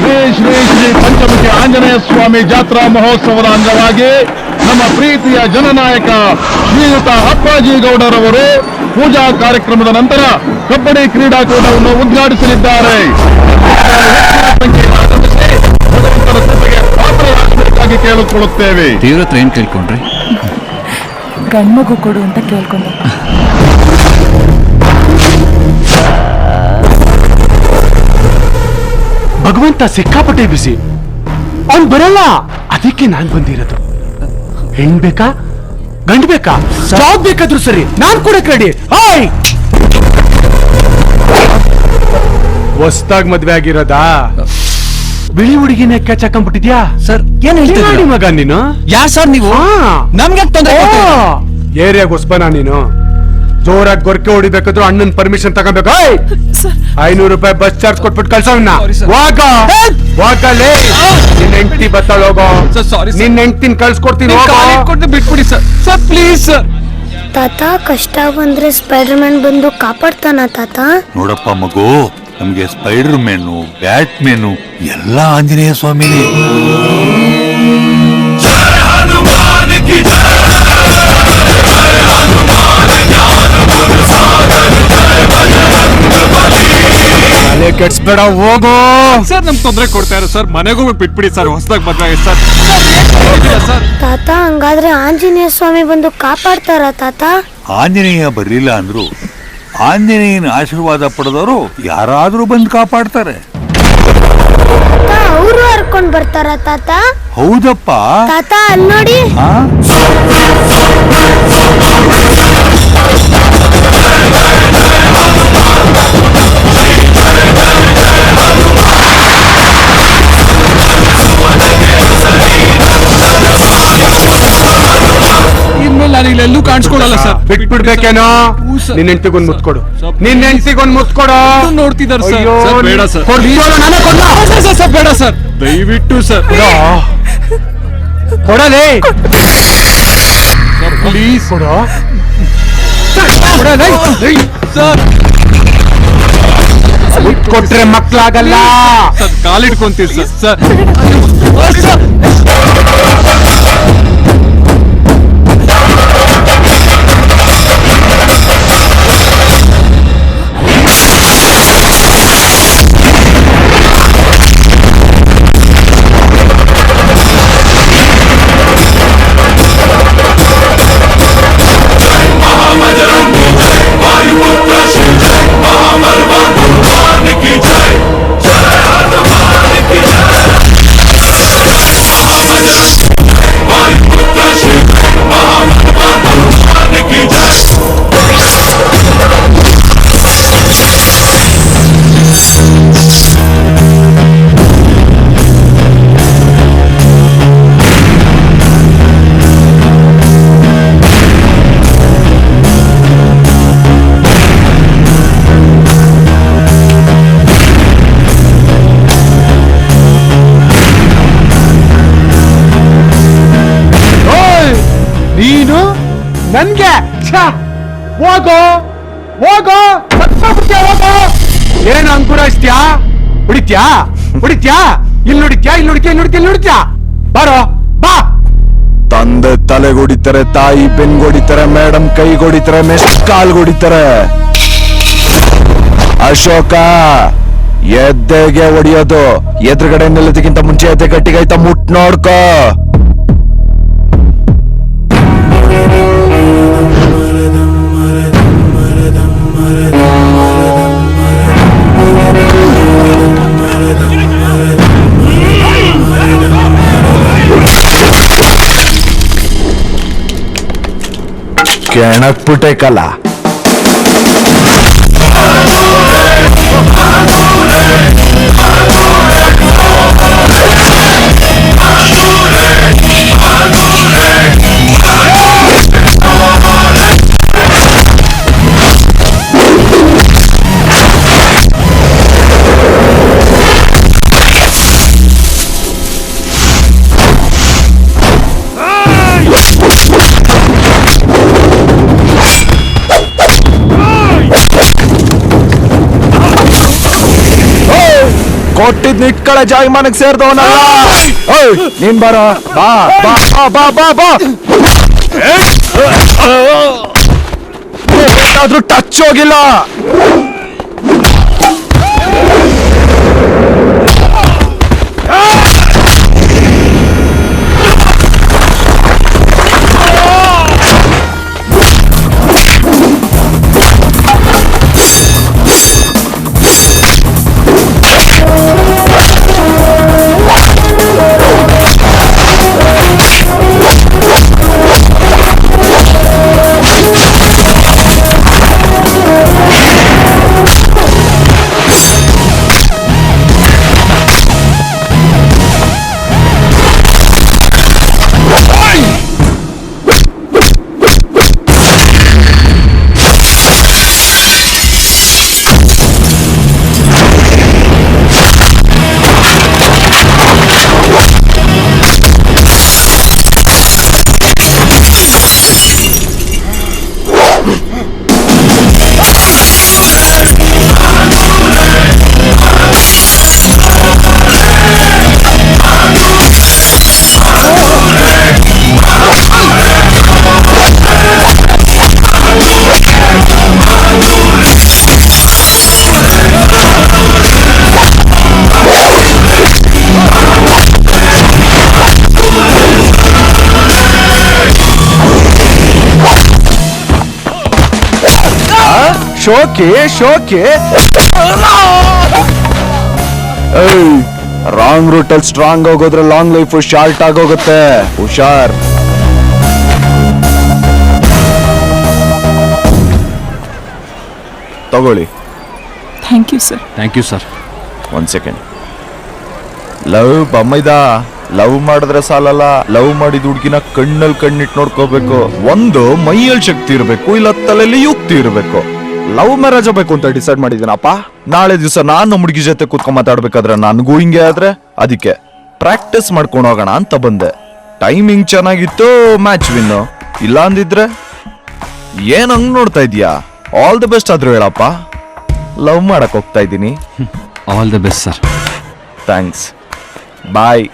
ಶ್ರೀ ಶ್ರೀ ಶ್ರೀ ಪಂಚಮುಖಿ ಆಂಜನೇಯ ಸ್ವಾಮಿ ಜಾತ್ರಾ ಮಹೋತ್ಸವದ ಅಂಗವಾಗಿ ನಮ್ಮ ಪ್ರೀತಿಯ ಜನನಾಯಕ ಶ್ರೀಯುತ ಅಪ್ಪಾಜಿ ಗೌಡರವರು ಪೂಜಾ ಕಾರ್ಯಕ್ರಮದ ನಂತರ ಕಬಡ್ಡಿ ಕ್ರೀಡಾಕೂಟವನ್ನು ಉದ್ಘಾಟಿಸಲಿದ್ದಾರೆ. ಭಗವಂತನ ಕೃಪೆಗೆ ಪಾತ್ರರಾಗಬೇಕಾಗಿ ಕೇಳಿಕೊಳ್ಳುತ್ತೇವೆ. ದೇವ್ರತ್ರ ಏನ್ ಕೇಳ್ಕೊಂಡ್ರಿ? ಗಂಡ್ಮಗು ಕೊಡು ಅಂತ ಕೇಳ್ಕೊಂಡೆ. ಭಗವಂತ ಸಿಕ್ಕಾಪಟ್ಟೆ ಬಿಸಿ, ಅವ್ನ್ ಬರಲ್ಲ. ಅದಕ್ಕೆ ನಾನ್ ಬಂದಿರೋದು. ಹೆಣ್ ಬೇಕಾ ಗಂಡ್ ಬೇಕಾ ಜಾಬ್ ಬೇಕಾದ್ರೂ ಸರಿ, ನಾನ್ ಕೊಡಕ್ ರೆಡಿ. ಹಾಯ್, ಹೊಸ್ದಾಗ್ ಮದ್ವೆ ಆಗಿರೋದಾ? ಬಿಳಿ ಹುಡುಗಿನ ಕೆಚ್ಚಾಕೊಂಡ್ಬಿಟ್ಟಿದ್ಯಾ? ಸರ್ ಏನ್ ಹೇಳ್ತೀರಿ ಮಗ ನೀನು? ಯಾರ್ ಸರ್ ನೀವು? ನಮ್ಗೆ ತೊಂದ್ರೆ ಏರಿಯಾಗ ಹೊಸ್ಬನ ನೀನು? ಜೋರಾಗಿ ಗೊರ್ಕೆ ಹೊಡಿಬೇಕಾದ್ರು ಅಣ್ಣನ್ ಪರ್ಮಿಷನ್ ತಗೋಬೇಕು. 500 ರೂಪಾಯಿ ಬಸ್ ಚಾರ್ಜ್ ಕೊಟ್ಬಿಟ್ಟು ಕಳ್ಸೋಣ. ವಾಗಲೇ ನಿನ್ ಹೆಂಡತಿ ಬತ್ತಾಳ, ಹೋಗೋ. ನಿನ್ ಹೆಂಡತಿನ ಕಳ್ಸ್ಕೊಡ್ತೀನಿ, ಬಿಟ್ಬಿಡಿ ಸರ್. Sir please sir. ತಾತ, ಕಷ್ಟ ಬಂದ್ರೆ ಸ್ಪೈಡರ್ ಮ್ಯಾನ್ ಬಂದು ಕಾಪಾಡ್ತಾನ ತಾತ? ನೋಡಪ್ಪ ಮಗು, ನಮ್ಗೆ ಸ್ಪೈಡರ್ ಮ್ಯಾನು, ಬ್ಯಾಟ್ ಮ್ಯಾನು ಎಲ್ಲ ಆಂಜನೇಯ ಸ್ವಾಮಿನೇ. ಕೆಡ್ಸ್ಬೇಡ, ಹೋಗೋ. ಸರ್ ನಮ್ ತೊಂದ್ರೆ ಕೊಡ್ತಾ ಇರೋ ಸರ್, ಮನೆಗೂ ಬಿಟ್ಬಿಡಿ ಸರ್. ಹೊಸದಾಗಿ ಮದ್ವೆ ಸರ್. ತಾತ, ಹಂಗಾದ್ರೆ ಆಂಜನೇಯ ಸ್ವಾಮಿ ಬಂದು ಕಾಪಾಡ್ತಾರ ತಾತ? ಆಂಜನೇಯ ಬರ್ಲಿಲ್ಲ ಅಂದ್ರು ಆಂಜನೇಯನ ಆಶೀರ್ವಾದ ಪಡೆದವರು ಯಾರಾದ್ರೂ ಬಂದು ಕಾಪಾಡ್ತಾರೆ. ಅವರು ಹರ್ಕೊಂಡ್ ಬರ್ತಾರ ತಾತ? ಹೌದಪ್ಪ ತಾತ, ಅಲ್ಲಿ ನೋಡಿ. ಇನ್ಮೇಲೆ ನಾನು ಇಲ್ಲೆಲ್ಲೂ ಕಾಣಿಸ್ಕೊಡಲ್ಲ ಸರ್. ಬಿಟ್ಬಿಡ್ಬೇಕೇನೋ? ನಿನ್ನ ಹೆಂಡತಿಗೊಂದು ಮುತ್ತು ಕೊಡು. ನಿನ್ನ ಹೆಂಡತಿಗೊಂದು ಮುತ್ತು ಕೊಡು. ನೋಡ್ತಿದ್ದಾರೆ ಸರ್. ಬೇಡ ಸರ್. ಸರ್ ಬೇಡ ಸರ್, ದಯವಿಟ್ಟು ಸರ್. ಕೊಡಲೇ ಪ್ಲೀಸ್ ಕೊಡು. ಸರ್. ಕೊಟ್ರೆ ಮಕ್ಳಾಗಲ್ಲ. ಸರ್ ಕಾಲಿಡ್ಕೊಂತೀವಿ ಸರ್. ಸರ್ ನೀನು ನನ್ಗೆ ಹೋಗೋ ಹೋಗೋ, ಹೋಗೋ. ಏನು ಅಂಕುರಾಯಿಸ್ತ್ಯಾ? ಹೊಡಿತ್ಯಾ ಹೊಡಿತ್ಯಾ? ಇಲ್ಲಿ ನೋಡಿತ್ಯಾ, ಇಲ್ಲಿ ನೋಡಿತ್ಯಾ, ಇಲ್ಲಿ ನೋಡಿತ್ಯಾ, ಇಲ್ಲಿ ನೋಡಿತ್ಯಾ? ಬಾರೋ ಬಾ. ತಂದೆ ತಲೆಗೊಡಿತಾರೆ, ತಾಯಿ ಬೆನ್ಗೊಡಿತಾರೆ, ಮೇಡಮ್ ಕೈಗೊಡಿತಾರೆ, ಮೆಸ್ ಕಾಲ್ಗೊಡಿತಾರೆ. ಅಶೋಕ, ಎದ್ದೆಗೆ ಹೊಡಿಯೋದು. ಎದುರುಗಡೆ ನಿಲ್ಲೋದಕ್ಕಿಂತ ಮುಂಚೆ ಎದ್ದೆ ಗಟ್ಟಿಗಾಯ್ತಾ ಮುಟ್ ನೋಡ್ಕೋ. ಕೆಣಕ್ಬಿಟ್ಟೆ ಕಲ. ಕೊಟ್ಟಿದ್ ಇಟ್ಕಳ ಜಾಯಮಾನಕ್ ಸೇರ್ದವನಲ್ಲ. ನೀನ್ ಬರ ಬಾ ಬಾ ಬಾ ಬಾ ಬಾ ಆದ್ರೂ ಟಚ್ ಹೋಗಿಲ್ಲ. ಶೋಕಿ ಶೋಕಿ ರಾಂಗ್ ರೂಟಲ್ಲಿ ಸ್ಟ್ರಾಂಗ್ ಹೋಗೋದ್ರೆ ಲಾಂಗ್ ಲೈಫ್ ಶಾರ್ಟ್ ಆಗೋಗುತ್ತೆ. ಹುಷಾರ್. ತಗೊಳ್ಳಿ. Thank you sir. Thank you sir. ಒಂದ್ ಸೆಕೆಂಡ್. ಲವ್ ಬಮ್ಮೈದ ಲವ್ ಮಾಡಿದ್ರೆ ಸಾಲಲ್ಲ, ಲವ್ ಮಾಡಿದ ಹುಡ್ಗಿನ ಕಣ್ಣಲ್ಲಿ ಕಣ್ಣಿಟ್ಟು ನೋಡ್ಕೋಬೇಕು. ಒಂದು ಮೈಯಲ್ಲಿ ಶಕ್ತಿ ಇರಬೇಕು, ಇಲ್ಲ ತಲೆಯಲ್ಲಿ ಯುಕ್ತಿ ಇರಬೇಕು. ಲವ್ ಮ್ಯಾರೇಜ್ ಬೇಕು ಅಂತ ಡಿಸೈಡ್ ಮಾಡಿದ್ದೀನಪ್ಪ. ನಾಳೆ ದಿವಸ ನಾನು ನಮ್ಮ ಹುಡುಗಿ ಜೊತೆ ಕೂತ್ಕೊಂಡ್ ಮಾತಾಡ್ಬೇಕಾದ್ರೆ ನನಗೂ ಹಿಂಗೆ ಆದ್ರೆ ಅದಕ್ಕೆ ಪ್ರಾಕ್ಟೀಸ್ ಮಾಡ್ಕೊಂಡು ಹೋಗೋಣ ಅಂತ ಬಂದೆ. ಟೈಮಿಂಗ್ ಚೆನ್ನಾಗಿತ್ತು, ಮ್ಯಾಚ್ ವಿನ್ನು. ಇಲ್ಲ ಅಂದಿದ್ರೆ ಏನ್ ಹಂಗ್ ನೋಡ್ತಾ ಇದೀಯಾ? ಆಲ್ ದಿ ಬೆಸ್ಟ್ ಆದ್ರೂ ಹೇಳಪ್ಪ. ಲವ್ ಮಾಡಕ್ ಹೋಗ್ತಾ ಇದ್ದೀನಿ. All the best sir. Thanks. Bye.